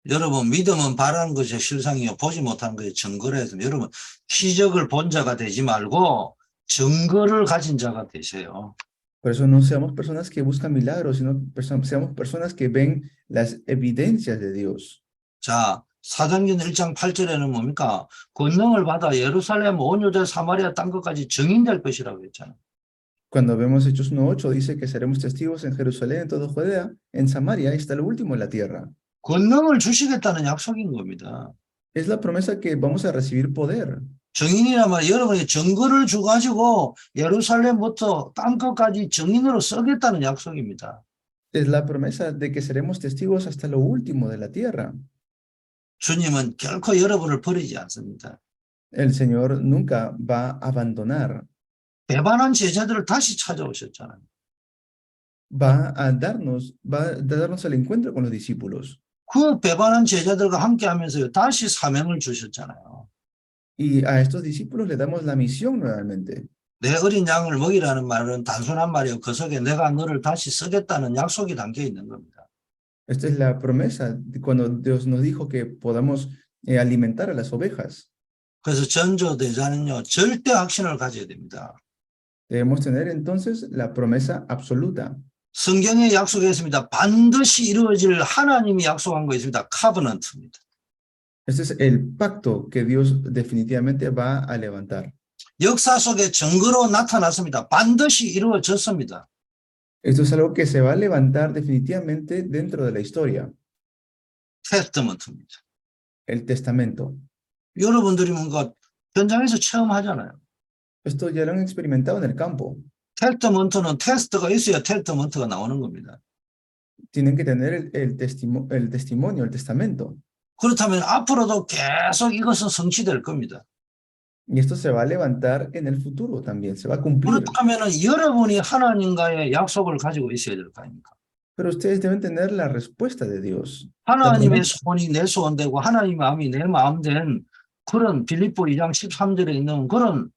여러분 믿음은 바라는 것이 실상이요 보지 못하는 것이 증거라 해서 여러분 기적을 본 자가 되지 말고 증거를 가진 자가 되세요. Por eso no seamos personas que buscan milagros, sino seamos personas que ven las evidencias de Dios. 자, 사도행전 1장 8절에는 뭡니까? 권능을 받아 예루살렘 온 유대 사마리아 땅 끝까지 증인될 것이라고 했잖아요. Cuando vemos Hechos 1:8 dice que seremos testigos en Jerusalén, en toda Judea, en Samaria, hasta lo último en la tierra. 권능을 주시겠다는 약속인 겁니다. Es la promesa que vamos a recibir poder. 증인이란 말 여러분이 증거를 주가지고 예루살렘부터 땅 끝까지 증인으로 쓰겠다는 약속입니다. Es la promesa de que seremos testigos hasta lo último de la tierra. 주님은 결코 여러분을 버리지 않습니다. El Señor nunca va a abandonar. 배반한 제자들을 다시 찾아오셨잖아요. Va a darnos al encuentro con los discípulos. 그 배반한 제자들과 함께 하면서요, 다시 사명을 주셨잖아요. Y a estos discípulos le damos la misión nuevamente. 내 어린 양을 먹이라는 말은 단순한 말이요. 그 속에 내가 너를 다시 쓰겠다는 약속이 담겨 있는 겁니다. Esta es la promesa de cuando Dios nos dijo que podamos alimentar a las ovejas. 그래서 전조대자는요, 절대 확신을 가져야 됩니다. Debemos tener entonces la promesa absoluta. 성경에 약속했습니다. 반드시 이루어질 하나님이 약속한 거 있습니다. 카버넌트입니다. Este es el pacto que Dios definitivamente va a levantar. 역사 속에 증거로 나타났습니다. 반드시 이루어졌습니다. Esto es algo que se va a levantar definitivamente dentro de la historia, 테스트먼트입니다. el testamento. 여러분들이 뭔가 현장에서 체험하잖아요. Esto ya lo han experimentado en el campo. 테스트먼트는 테스트가 있어야 테스트먼트가 나오는 겁니다. Tienen que tener el testimonio, el testamento. 그렇다면 앞으로도 계속 이것은 성취될 겁니다. Y esto se va a levantar en el futuro también, se va a cumplir. 그렇다면 여러분이 하나님과의 약속을 가지고 있어야 될 거 아닙니까? Pero ustedes deben tener la respuesta de Dios. 하나님의 소원이 내 소원되고 하나님의 마음이 내 마음 된 그런 빌립보 2장 13절에 있는 그런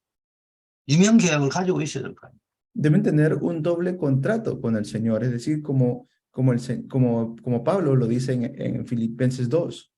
이면 계약을 가지고 있어야 될 거 아닙니까? Deben tener un doble contrato con el Señor, es decir, como Pablo lo dice en Filipenses 2.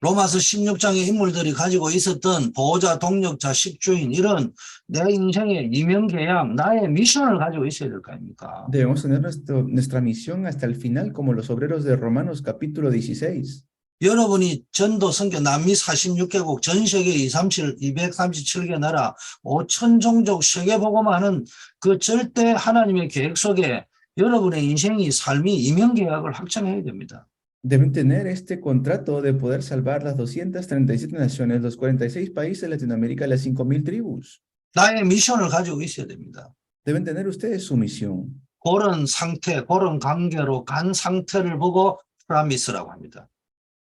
로마서 16장의 인물들이 가지고 있었던 보호자, 동력자, 식주인 이런 내 인생의 이면 계약, 나의 미션을 가지고 있어야 될 거 아닙니까? Debemos tener nuestra misión hasta el final, como los obreros de Romanos capítulo 16. 여러분이 전도 선교 남미 46개국 전 세계 237개 나라 5천 종족 세계복음하는 그 절대 하나님의 계획 속에 여러분의 인생이 삶이 이면 계약을 확정해야 됩니다. Deben tener este contrato de poder salvar las 237 naciones, los 46 países de Latinoamérica, las 5,000 tribus. 나의 미션을 가지고 있어야 됩니다. Deben tener ustedes su misión. 그런 상태, 그런 관계로 간 상태를 보고 프라미스라고 합니다.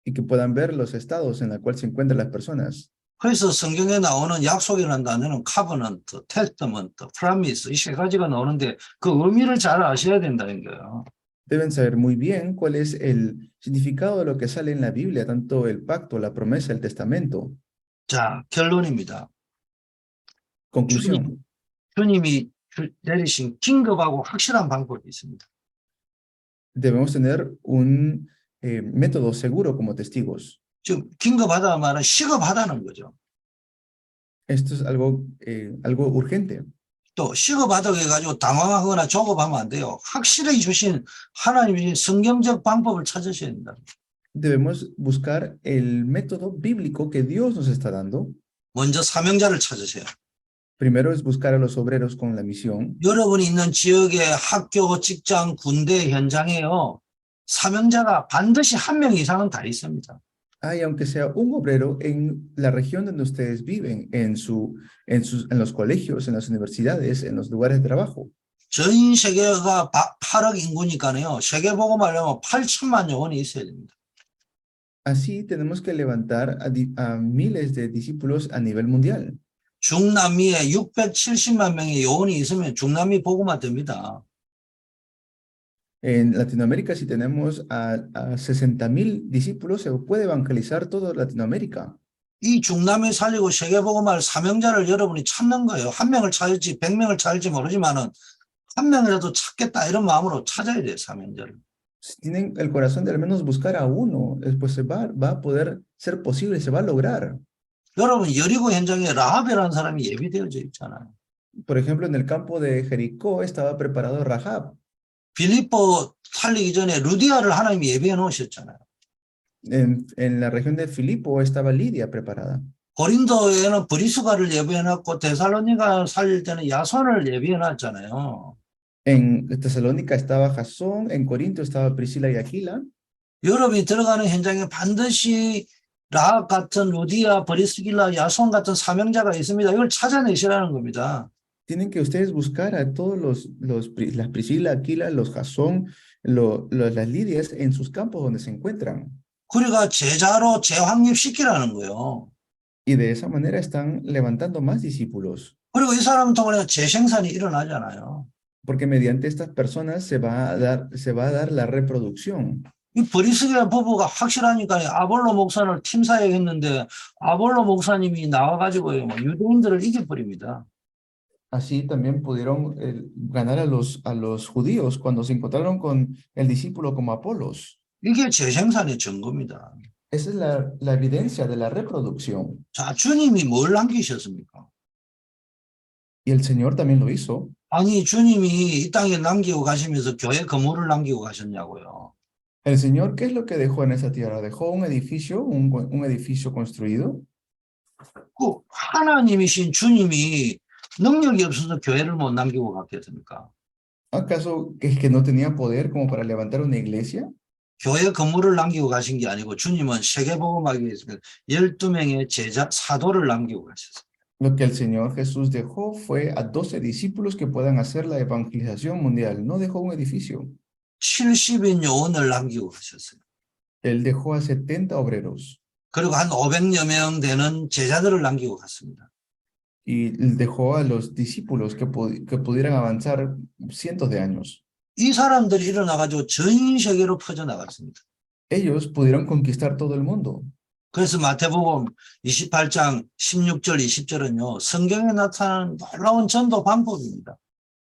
Y que puedan ver los estados en los cuales se encuentran las personas. 그래서 성경에 나오는 약속이라는 단어는 카버넌트, 테스터먼트, 프라미스 이 세 가지가 나오는데 그 의미를 잘 아셔야 된다는 거예요. Deben saber muy bien cuál es el significado de lo que sale en la Biblia, tanto el pacto, la promesa, el testamento. 자, 결론입니다. Conclusión. 주님이 내리신 긴급하고 확실한 방법이 있습니다. Debemos tener un método seguro como testigos. 지금 긴급하다 말은 시급하다는 거죠. Esto es algo urgente. 또 시급하다고 해가지고 당황하거나 조급하면 안 돼요. 확실히 주신 하나님이 성경적 방법을 찾으셔야 된다. Debemos buscar el método bíblico que Dios nos está dando. 먼저 사명자를 찾으세요. Primero es buscar a los obreros con la misión. 여러분이 있는 지역의 학교, 직장, 군대 현장에요. 사명자가 반드시 한 명 이상은 다 있습니다. Hay, aunque sea un obrero en la región donde ustedes viven, en los colegios, en las universidades, en los lugares de trabajo. 전 세계가 8억 인구니까요. 세계 보고만 하려면 8천만 영혼이 있어야 됩니다. Así tenemos que levantar a miles de discípulos a nivel mundial. 중남미에 670만 명의 영혼이 있으면 중남미 보고만 됩니다. En Latinoamérica, si tenemos a 60,000 discípulos, se puede evangelizar toda Latinoamérica. 이 중남미 살리고 세계 보고말 사명자를 여러분이 찾는 거예요. 한 명을 찾을지 100명을 찾을지 모르지만은 한 명이라도 찾겠다 이런 마음으로 찾아야 돼요, 사명자를. Si tienen el corazón de al menos buscar a uno, pues va a poder ser posible, se va a lograr. 여러분 여리고 현장에 라합이라는 사람이 예비되어져 있잖아요. Por ejemplo, en el campo de Jericó estaba preparado Rahab. 빌립보 살리기 전에 루디아를 하나님이 예비해 놓으셨잖아요. En la región de Filipo estaba Lidia preparada. 고린도에는 브리스가를 예비해 놨고 데살로니가 살릴 때는 야손을 예비해 놨잖아요. En Tesalónica estaba Jasón, en Corinto estaba Priscila y Aquila. 여러분이 들어가는 현장에 반드시 라합 같은 루디아, 브리스길라, 야손 같은 사명자가 있습니다. 이걸 찾아내시라는 겁니다. Tienen que ustedes buscar a todos las Priscila, Aquila, los Jasón, las Lidias en sus campos donde se encuentran. 그러니까 제자로 재확립시키라는 거예요. Y de esa manera están levantando más discípulos. 그리고 이 사람 통해 재생산이 일어나잖아요. Porque mediante estas personas se va a dar la reproducción. 이 브리스게 부부가 확실하니까 아볼로 목사를 팀 사역했는데 아볼로 목사님이 나와가지고요, 뭐 유대인들을 이겨버립니다. Así también pudieron ganar a los judíos cuando se encontraron con el discípulo como Apolos. 이게 재생산의 증거입니다. Esa es la evidencia de la reproducción. 자, 주님이 뭘 남기셨습니까? Y el Señor también lo hizo. 아니, 주님이 이 땅에 남기고 가시면서 교회 건물을 남기고 가셨냐고요. El Señor, ¿qué es lo que dejó en esa tierra? ¿Dejó un edificio, un edificio construido? 그 하나님이신 주님이 능력이 없어서 교회를 못 남기고 갔겠습니까? ¿Acaso es que no tenía poder como para levantar una iglesia? 교회 건물을 남기고 가신 게 아니고 주님은 세계복음하기 위해서 12명의 제자, 사도를 남기고 가셨어요. Lo que el Señor Jesús dejó fue a 12 discípulos que puedan hacer la evangelización mundial. No dejó un edificio. 70인 요원을 남기고 가셨어요. Él dejó a 70 obreros 그리고 한 500여 명 되는 제자들을 남기고 갔습니다. y dejó a los discípulos que pudieran avanzar cientos de años. 이 사람들이 일어나가지고 전 세계로 퍼져나갔습니다. Ellos pudieron conquistar todo el mundo. 그래서 마태복음 28장 16절 20절은요. 성경에 나타나는 놀라운 전도 방법입니다.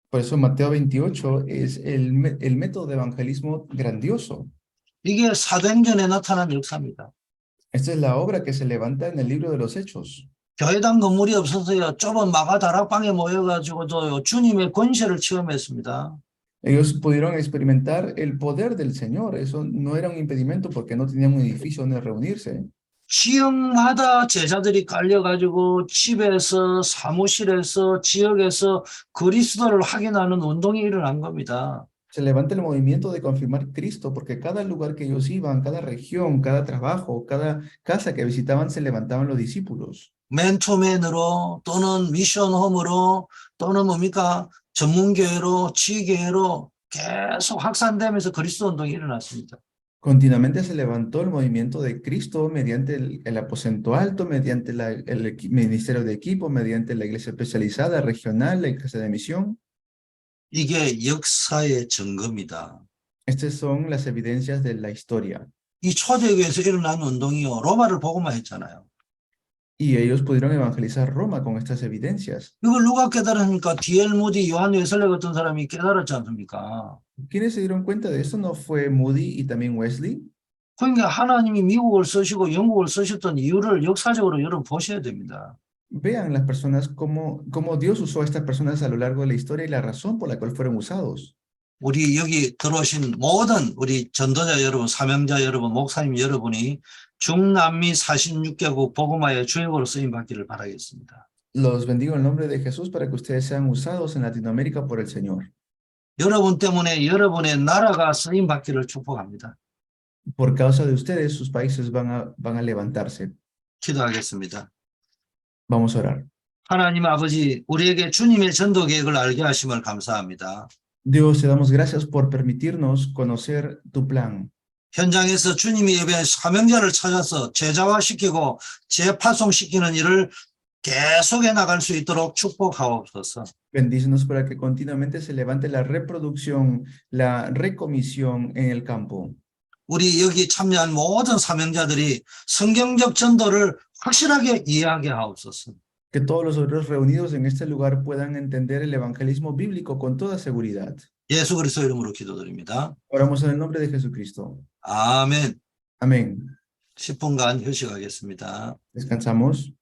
Por eso Mateo 28 es el método de evangelismo grandioso. 이게 사도행전에 나타난 역사입니다. Esta es la obra que se levanta en el libro de los Hechos. 교회당 건물이 없어서요. 좁은 마가 다락방에 모여가지고도 주님의 권세를 체험했습니다. Ellos pudieron experimentar el poder del Señor. Eso no era un impedimento porque no tenían un edificio donde reunirse. 지역마다 제자들이 깔려가지고 집에서 사무실에서 지역에서 그리스도를 확인하는 운동이 일어난 겁니다. Se levanta el movimiento de confirmar Cristo porque cada lugar que ellos iban, cada región, cada trabajo, cada casa que visitaban, se levantaban los discípulos. 맨투맨으로 또는 미션홈으로 또는 뭡니까 전문교회로 지교회로 계속 확산되면서 그리스도 운동이 일어났습니다. Continuamente se levantó el movimiento de Cristo mediante el aposento alto, mediante el ministerio de equipo, mediante la iglesia especializada, regional, la iglesia de misión. 이게 역사의 증거입니다. Estas son las evidencias de la historia. 이 초대교회에서 일어난 운동이요. 로마를 보고만 했잖아요. Y ellos pudieron evangelizar Roma con estas evidencias. 이걸 누가 깨달았습니까? D.L. 무디, 요한 웨슬레 같은 사람이 깨달았지 않습니까? ¿Quiénes se dieron cuenta de esto? ¿No fue Moody y también Wesley? 그러니까 하나님이 미국을 쓰시고 영국을 쓰셨던 이유를 역사적으로 여러분 보셔야 됩니다. Vean las personas cómo Dios usó a estas personas a lo largo de la historia y la razón por la cual fueron usados. 우리 여기 들어오신 모든 우리 전도자 여러분, 사명자 여러분, 목사님 여러분이 중남미 46개국 복음화의 주역으로 쓰임받기를 바라겠습니다. Los bendigo en el nombre de Jesús para que ustedes sean usados en Latinoamérica por el Señor. 여러분 때문에 여러분의 나라가 쓰임받기를 축복합니다. Por causa de ustedes, sus países van a levantarse. 기도하겠습니다. Vamos a orar. 하나님 아버지, 우리에게 주님의 전도 계획을 알게 하심을 감사합니다. Dios, te damos gracias por permitirnos conocer tu plan. 현장에서 주님이 예배한 사명자를 찾아서 제자화시키고 재파송시키는 일을 계속해 나갈 수 있도록 축복하옵소서. Bendícenos para que continuamente se levante la reproducción, la recomisión en el campo. 우리 여기 참여한 모든 사명자들이 성경적 전도를 확실하게 이해하게 하옵소서. Que todos los obreros reunidos en este lugar puedan entender el evangelismo bíblico con toda seguridad. 예수 그리스도 이름으로 기도드립니다. Oramos en el nombre de Jesucristo. 아멘. Amén. 10분간 휴식하겠습니다. Descansamos.